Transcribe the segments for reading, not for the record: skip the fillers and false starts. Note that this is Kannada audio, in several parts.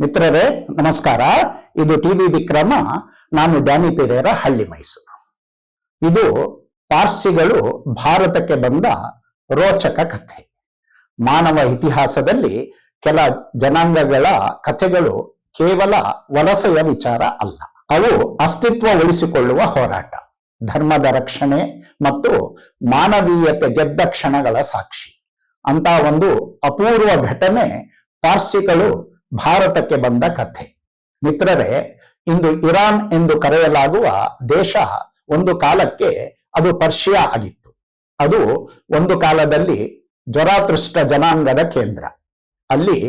ಮಿತ್ರರೇ ನಮಸ್ಕಾರ. ಇದು ಟಿವಿ ವಿಕ್ರಮ. ನಾನು ಡ್ಯಾನಿ ಪೆರೇರ, ಹಳ್ಳಿ ಮೈಸೂರು. ಇದು ಪಾರ್ಸಿಗಳು ಭಾರತಕ್ಕೆ ಬಂದ ರೋಚಕ ಕಥೆ. ಮಾನವ ಇತಿಹಾಸದಲ್ಲಿ ಕೆಲ ಜನಾಂಗಗಳ ಕಥೆಗಳು ಕೇವಲ ವಲಸೆಯ ವಿಚಾರ ಅಲ್ಲ. ಅವು ಅಸ್ತಿತ್ವ ಉಳಿಸಿಕೊಳ್ಳುವ ಹೋರಾಟ, ಧರ್ಮದ ರಕ್ಷಣೆ ಮತ್ತು ಮಾನವೀಯತೆ ಗೆದ್ದ ಕ್ಷಣಗಳ ಸಾಕ್ಷಿ. ಅಂತ ಒಂದು ಅಪೂರ್ವ ಘಟನೆ ಪಾರ್ಸಿಗಳು ಭಾರತಕ್ಕೆ ಬಂದ ಕಥೆ. ಮಿತ್ರರೇ, ಇಂದು ಇರಾನ್ ಎಂದು ಕರೆಯಲಾಗುವ ದೇಶ ಒಂದು ಕಾಲಕ್ಕೆ ಅದು ಪರ್ಷಿಯಾ ಆಗಿತ್ತು. ಅದು ಒಂದು ಕಾಲದಲ್ಲಿ ಜರಾತೃಷ್ಟ ಜನಾಂಗದ ಕೇಂದ್ರ. ಅಲ್ಲಿ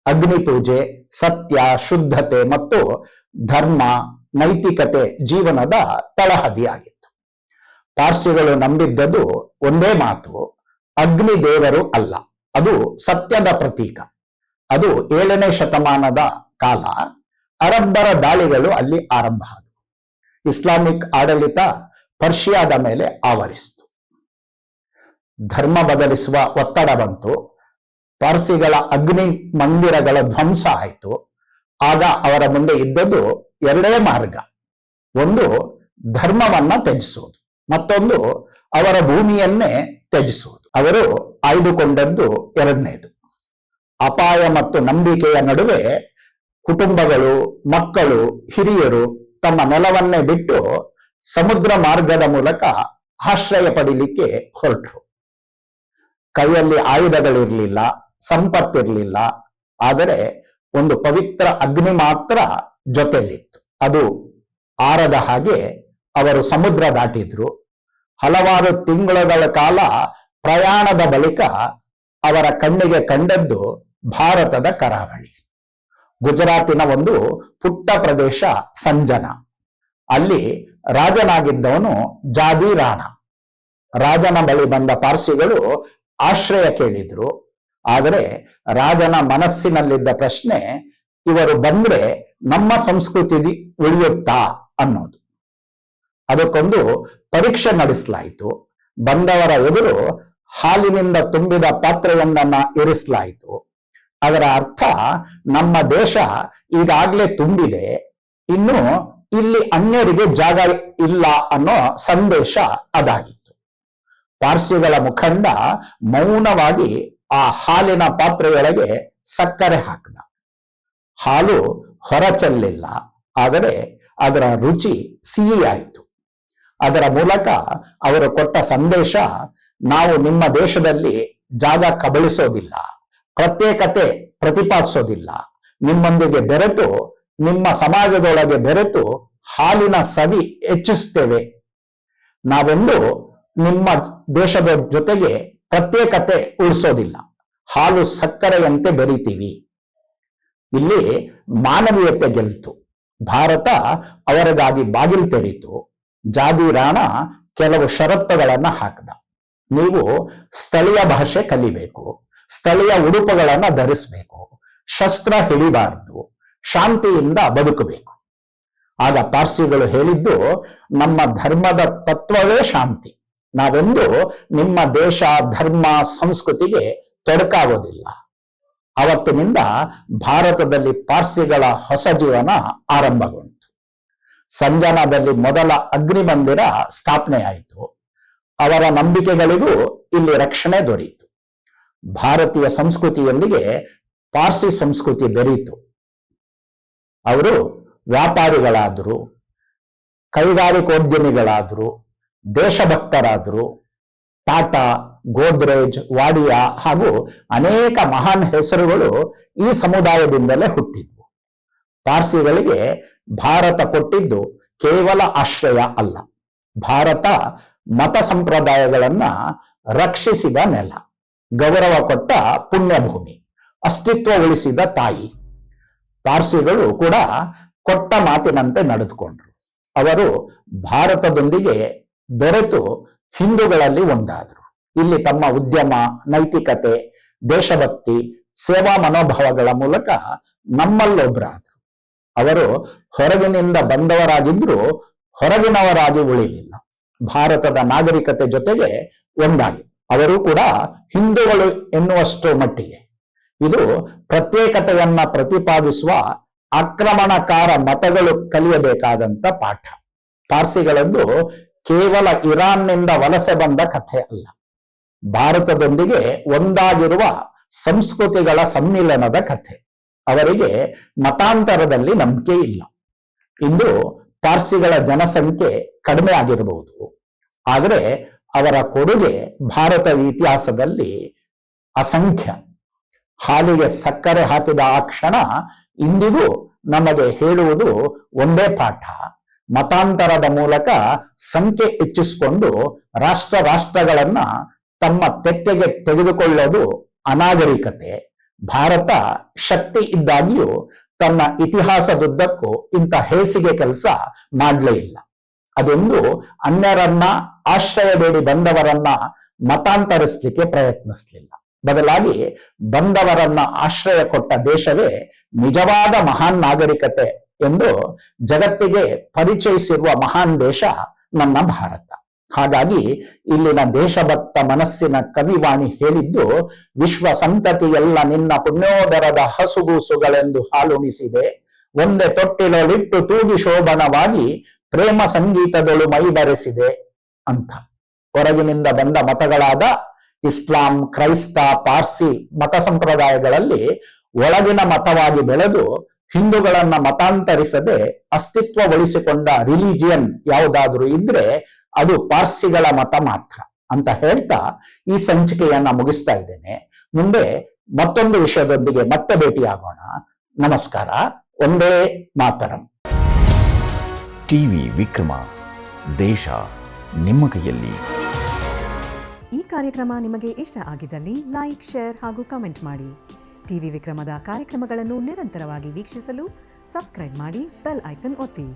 ಅಗ್ನಿ ಪೂಜೆ, ಸತ್ಯ, ಶುದ್ಧತೆ ಮತ್ತು ಧರ್ಮ, ನೈತಿಕತೆ ಜೀವನದ ತಳಹದಿಯಾಗಿತ್ತು. ಪಾರ್ಸಿಗಳು ನಂಬಿದ್ದದು ಒಂದೇ ಮಾತು: ಅಗ್ನಿ ದೇವರು ಅಲ್ಲ, ಅದು ಸತ್ಯದ ಪ್ರತೀಕ. ಅದು 7ನೇ ಶತಮಾನದ ಕಾಲ. ಅರಬ್ಬರ ದಾಳಿಗಳು ಅಲ್ಲಿ ಆರಂಭ ಆದವು. ಇಸ್ಲಾಮಿಕ್ ಆಡಳಿತ ಪರ್ಷಿಯಾದ ಮೇಲೆ ಆವರಿಸಿತು. ಧರ್ಮ ಬದಲಿಸುವ ಒತ್ತಡ ಬಂತು. ಪಾರ್ಸಿಗಳ ಅಗ್ನಿ ಮಂದಿರಗಳ ಧ್ವಂಸ ಆಯಿತು. ಆಗ ಅವರ ಮುಂದೆ ಇದ್ದದ್ದು ಎರಡೇ ಮಾರ್ಗ: ಒಂದು ಧರ್ಮವನ್ನ ತ್ಯಜಿಸುವುದು, ಮತ್ತೊಂದು ಅವರ ಭೂಮಿಯನ್ನೇ ತ್ಯಜಿಸುವುದು. ಅವರು ಆಯ್ದುಕೊಂಡದ್ದು ಎರಡನೇದು. ಅಪಾಯ ಮತ್ತು ನಂಬಿಕೆಯ ನಡುವೆ ಕುಟುಂಬಗಳು, ಮಕ್ಕಳು, ಹಿರಿಯರು ತಮ್ಮ ನೆಲವನ್ನೇ ಬಿಟ್ಟು ಸಮುದ್ರ ಮಾರ್ಗದ ಮೂಲಕ ಆಶ್ರಯ ಪಡೀಲಿಕ್ಕೆ ಹೊರಟರು. ಕೈಯಲ್ಲಿ ಆಯುಧಗಳಿರಲಿಲ್ಲ, ಸಂಪತ್ತಿರಲಿಲ್ಲ, ಆದರೆ ಒಂದು ಪವಿತ್ರ ಅಗ್ನಿ ಮಾತ್ರ ಜೊತೆಯಲ್ಲಿತ್ತು. ಅದು ಆರದ ಹಾಗೆ ಅವರು ಸಮುದ್ರ ದಾಟಿದ್ರು. ಹಲವಾರು ತಿಂಗಳುಗಳ ಕಾಲ ಪ್ರಯಾಣದ ಬಳಿಕ ಅವರ ಕಣ್ಣಿಗೆ ಕಂಡದ್ದು ಭಾರತದ ಕರಾವಳಿ. ಗುಜರಾತಿನ ಒಂದು ಪುಟ್ಟ ಪ್ರದೇಶ ಸಂಜನ. ಅಲ್ಲಿ ರಾಜನಾಗಿದ್ದವನು ಜಾದಿ ರಾಣ. ರಾಜನ ಬಳಿ ಬಂದ ಪಾರ್ಸಿಗಳು ಆಶ್ರಯ ಕೇಳಿದ್ರು. ಆದರೆ ರಾಜನ ಮನಸ್ಸಿನಲ್ಲಿದ್ದ ಪ್ರಶ್ನೆ, ಇವರು ಬಂದ್ರೆ ನಮ್ಮ ಸಂಸ್ಕೃತಿ ಉಳಿಯುತ್ತಾ ಅನ್ನೋದು. ಅದಕ್ಕೊಂದು ಪರೀಕ್ಷೆ ನಡೆಸಲಾಯಿತು. ಬಂದವರ ಎದುರು ಹಾಲಿನಿಂದ ತುಂಬಿದ ಪಾತ್ರೆಯೊಂದನ್ನ ಇರಿಸಲಾಯಿತು. ಅದರ ಅರ್ಥ, ನಮ್ಮ ದೇಶ ಈಗಾಗಲೇ ತುಂಬಿದೆ, ಇನ್ನು ಇಲ್ಲಿ ಅನ್ಯರಿಗೆ ಜಾಗ ಇಲ್ಲ ಅನ್ನೋ ಸಂದೇಶ ಅದಾಗಿತ್ತು. ಪಾರ್ಸಿಗಳ ಮುಖಂಡ ಮೌನವಾಗಿ ಆ ಹಾಲಿನ ಪಾತ್ರೆಯೊಳಗೆ ಸಕ್ಕರೆ ಹಾಕಿದ. ಹಾಲು ಹೊರಚೆಲ್ಲಿಲ್ಲ, ಆದರೆ ಅದರ ರುಚಿ ಸಿಹಿಯಾಯಿತು. ಅದರ ಮೂಲಕ ಅವರು ಕೊಟ್ಟ ಸಂದೇಶ, ನಾವು ನಿಮ್ಮ ದೇಶದಲ್ಲಿ ಜಾಗ ಕಬಳಿಸೋದಿಲ್ಲ, ಪ್ರತ್ಯೇಕತೆ ಪ್ರತಿಪಾದಿಸೋದಿಲ್ಲ, ನಿಮ್ಮೊಂದಿಗೆ ಬೆರೆತು, ನಿಮ್ಮ ಸಮಾಜದೊಳಗೆ ಬೆರೆತು ಹಾಲಿನ ಸವಿ ಹೆಚ್ಚಿಸ್ತೇವೆ. ನಾವೆಂದು ನಿಮ್ಮ ದೇಶದ ಜೊತೆಗೆ ಪ್ರತ್ಯೇಕತೆ ಉಳಿಸೋದಿಲ್ಲ, ಹಾಲು ಸಕ್ಕರೆಯಂತೆ ಬೆರಿತೀವಿ. ಇಲ್ಲಿ ಮಾನವೀಯತೆ ಗೆಲ್ತು. ಭಾರತ ಅವರಿಗಾಗಿ ಬಾಗಿಲು ತೆರೀತು. ಜಾದಿ ರಾಣ ಕೆಲವು ಷರತ್ತುಗಳನ್ನ ಹಾಕಿದ. ನೀವು ಸ್ಥಳೀಯ ಭಾಷೆ ಕಲಿಬೇಕು, ಸ್ಥಳೀಯ ಉಡುಪುಗಳನ್ನ ಧರಿಸಬೇಕು, ಶಸ್ತ್ರ ಹಿಡಿಬಾರದು, ಶಾಂತಿಯಿಂದ ಬದುಕಬೇಕು. ಆಗ ಪಾರ್ಸಿಗಳು ಹೇಳಿದ್ದು, ನಮ್ಮ ಧರ್ಮದ ತತ್ವವೇ ಶಾಂತಿ. ನಾವೆಂದು ನಿಮ್ಮ ದೇಶ, ಧರ್ಮ, ಸಂಸ್ಕೃತಿಗೆ ತೊಡಕಾಗೋದಿಲ್ಲ. ಅವತ್ತಿನಿಂದ ಭಾರತದಲ್ಲಿ ಪಾರ್ಸಿಗಳ ಹೊಸ ಜೀವನ ಆರಂಭಗೊಂಡು ಸಂಜನದಲ್ಲಿ ಮೊದಲ ಅಗ್ನಿ ಮಂದಿರ ಸ್ಥಾಪನೆಯಾಯಿತು. ಅವರ ನಂಬಿಕೆಗಳಿಗೂ ಇಲ್ಲಿ ರಕ್ಷಣೆ ದೊರೆಯಿತು. ಭಾರತೀಯ ಸಂಸ್ಕೃತಿಯೊಂದಿಗೆ ಪಾರ್ಸಿ ಸಂಸ್ಕೃತಿ ಬೆರೆಯಿತು. ಅವರು ವ್ಯಾಪಾರಿಗಳಾದರು, ಕೈಗಾರಿಕೋದ್ಯಮಿಗಳಾದರು, ದೇಶಭಕ್ತರಾದರು. ಟಾಟಾ, ಗೋದ್ರೇಜ್, ವಾಡಿಯಾ ಹಾಗೂ ಅನೇಕ ಮಹಾನ್ ಹೆಸರುಗಳು ಈ ಸಮುದಾಯದಿಂದಲೇ ಹುಟ್ಟಿದ್ವು. ಪಾರ್ಸಿಗಳಿಗೆ ಭಾರತ ಕೊಟ್ಟಿದ್ದು ಕೇವಲ ಆಶ್ರಯ ಅಲ್ಲ, ಭಾರತ ಮತ ಸಂಪ್ರದಾಯಗಳನ್ನ ರಕ್ಷಿಸಿದ ನೆಲ, ಗೌರವ ಕೊಟ್ಟ ಪುಣ್ಯಭೂಮಿ, ಅಸ್ತಿತ್ವ ಉಳಿಸಿದ ತಾಯಿ. ಪಾರ್ಸಿಗಳು ಕೂಡ ಕೊಟ್ಟ ಮಾತಿನಂತೆ ನಡೆದುಕೊಂಡ್ರು. ಅವರು ಭಾರತದೊಂದಿಗೆ ಬೆರೆತು ಹಿಂದೂಗಳಲ್ಲಿ ಒಂದಾದರು. ಇಲ್ಲಿ ತಮ್ಮ ಉದ್ಯಮ, ನೈತಿಕತೆ, ದೇಶಭಕ್ತಿ, ಸೇವಾ ಮನೋಭಾವಗಳ ಮೂಲಕ ನಮ್ಮಲ್ಲೊಬ್ಬರಾದರು. ಅವರು ಹೊರಗಿನಿಂದ ಬಂದವರಾಗಿದ್ರು ಹೊರಗಿನವರಾಗಿ ಉಳಿಲಿಲ್ಲ. ಭಾರತದ ನಾಗರಿಕತೆ ಜೊತೆಗೆ ಒಂದಾಗಿ ಅವರು ಕೂಡ ಹಿಂದೂಗಳು ಎನ್ನುವಷ್ಟು ಮಟ್ಟಿಗೆ. ಇದು ಪ್ರತ್ಯೇಕತೆಯನ್ನ ಪ್ರತಿಪಾದಿಸುವ ಆಕ್ರಮಣಕಾರ ಮತಗಳು ಕಲಿಯಬೇಕಾದಂತ ಪಾಠ. ಪಾರ್ಸಿಗಳದ್ದು ಕೇವಲ ಇರಾನ್ನಿಂದ ವಲಸೆ ಬಂದ ಕಥೆ ಅಲ್ಲ, ಭಾರತದೊಂದಿಗೆ ಒಂದಾಗಿರುವ ಸಂಸ್ಕೃತಿಗಳ ಸಮ್ಮಿಲನದ ಕಥೆ. ಅವರಿಗೆ ಮತಾಂತರದಲ್ಲಿ ನಂಬಿಕೆ ಇಲ್ಲ. ಇಂದು ಪಾರ್ಸಿಗಳ ಜನಸಂಖ್ಯೆ ಕಡಿಮೆ ಆಗಿರಬಹುದು, ಆದರೆ ಅವರ ಕೊಡುಗೆ ಭಾರತದ ಇತಿಹಾಸದಲ್ಲಿ ಅಸಂಖ್ಯ. ಹಾಲಿಗೆ ಸಕ್ಕರೆ ಹಾಕಿದ ಆ ಕ್ಷಣ ಇಂದಿಗೂ ನಮಗೆ ಹೇಳುವುದು ಒಂದೇ ಪಾಠ: ಮತಾಂತರದ ಮೂಲಕ ಸಂಖ್ಯೆ ಹೆಚ್ಚಿಸಿಕೊಂಡು ರಾಷ್ಟ್ರಗಳನ್ನ ತಮ್ಮ ತೆಕ್ಕೆಗೆ ತೆಗೆದುಕೊಳ್ಳೋದು ಅನಾಗರಿಕತೆ. ಭಾರತ ಶಕ್ತಿ ಇದ್ದಾಗಿಯೂ ತನ್ನ ಇತಿಹಾಸದುದ್ದಕ್ಕೂ ಇಂಥ ಹೇಸಿಗೆ ಕೆಲಸ ಮಾಡಲೇ ಇಲ್ಲ. ಅದೊಂದು ಅನ್ಯರನ್ನ ಆಶ್ರಯ ಬೇಡಿ ಬಂದವರನ್ನ ಮತಾಂತರಿಸಲಿಕ್ಕೆ ಪ್ರಯತ್ನಿಸಲಿಲ್ಲ. ಬದಲಾಗಿ ಬಂದವರನ್ನ ಆಶ್ರಯ ಕೊಟ್ಟ ದೇಶವೇ ನಿಜವಾದ ಮಹಾನ್ ನಾಗರಿಕತೆ ಎಂದು ಜಗತ್ತಿಗೆ ಪರಿಚಯಿಸಿರುವ ಮಹಾನ್ ದೇಶ ನನ್ನ ಭಾರತ. ಹಾಗಾಗಿ ಇಲ್ಲಿನ ದೇಶಭಕ್ತ ಮನಸ್ಸಿನ ಕವಿವಾಣಿ ಹೇಳಿದ್ದು, ವಿಶ್ವ ಸಂತತಿಯೆಲ್ಲ ನಿನ್ನ ಪುಣ್ಯೋದರದ ಹಸುಗೂಸುಗಳೆಂದು ಹಾಲುಣಿಸಿದೆ, ಒಂದೇ ತೊಟ್ಟಿಲಲ್ಲಿಟ್ಟು ತೂಗಿ ಶೋಭನವಾಗಿ ಪ್ರೇಮ ಸಂಗೀತದಳು ಮೈ ಬರೆಸಿದೆ ಅಂತ. ಹೊರಗಿನಿಂದ ಬಂದ ಮತಗಳಾದ ಇಸ್ಲಾಂ, ಕ್ರೈಸ್ತ, ಪಾರ್ಸಿ ಮತ ಸಂಪ್ರದಾಯಗಳಲ್ಲಿ ಒಳಗಿನ ಮತವಾಗಿ ಬೆಳೆದು ಹಿಂದೂಗಳನ್ನ ಮತಾಂತರಿಸದೆ ಅಸ್ತಿತ್ವಗೊಳಿಸಿಕೊಂಡ ರಿಲಿಜಿಯನ್ ಯಾವುದಾದ್ರೂ ಇದ್ರೆ ಅದು ಪಾರ್ಸಿಗಳ ಮತ ಮಾತ್ರ ಅಂತ ಹೇಳ್ತಾ ಈ ಸಂಚಿಕೆಯನ್ನ ಮುಗಿಸ್ತಾ ಇದ್ದೇನೆ. ಮುಂದೆ ಮತ್ತೊಂದು ವಿಷಯದೊಂದಿಗೆ ಮತ್ತೆ ಭೇಟಿಯಾಗೋಣ. ನಮಸ್ಕಾರ. ಒಂದೇ ಮಾತರಂ. ಟಿವಿ ವಿಕ್ರಮ, ದೇಶ ನಿಮ್ಮ ಕೈಯಲ್ಲಿ. ಈ ಕಾರ್ಯಕ್ರಮ ನಿಮಗೆ ಇಷ್ಟ ಆಗಿದ್ದಲ್ಲಿ ಲೈಕ್, ಶೇರ್ ಹಾಗೂ ಕಮೆಂಟ್ ಮಾಡಿ. ಟಿವಿ ವಿಕ್ರಮದ ಕಾರ್ಯಕ್ರಮಗಳನ್ನು ನಿರಂತರವಾಗಿ ವೀಕ್ಷಿಸಲು ಸಬ್ಸ್ಕ್ರೈಬ್ ಮಾಡಿ, ಬೆಲ್ ಐಕನ್ ಒತ್ತಿ.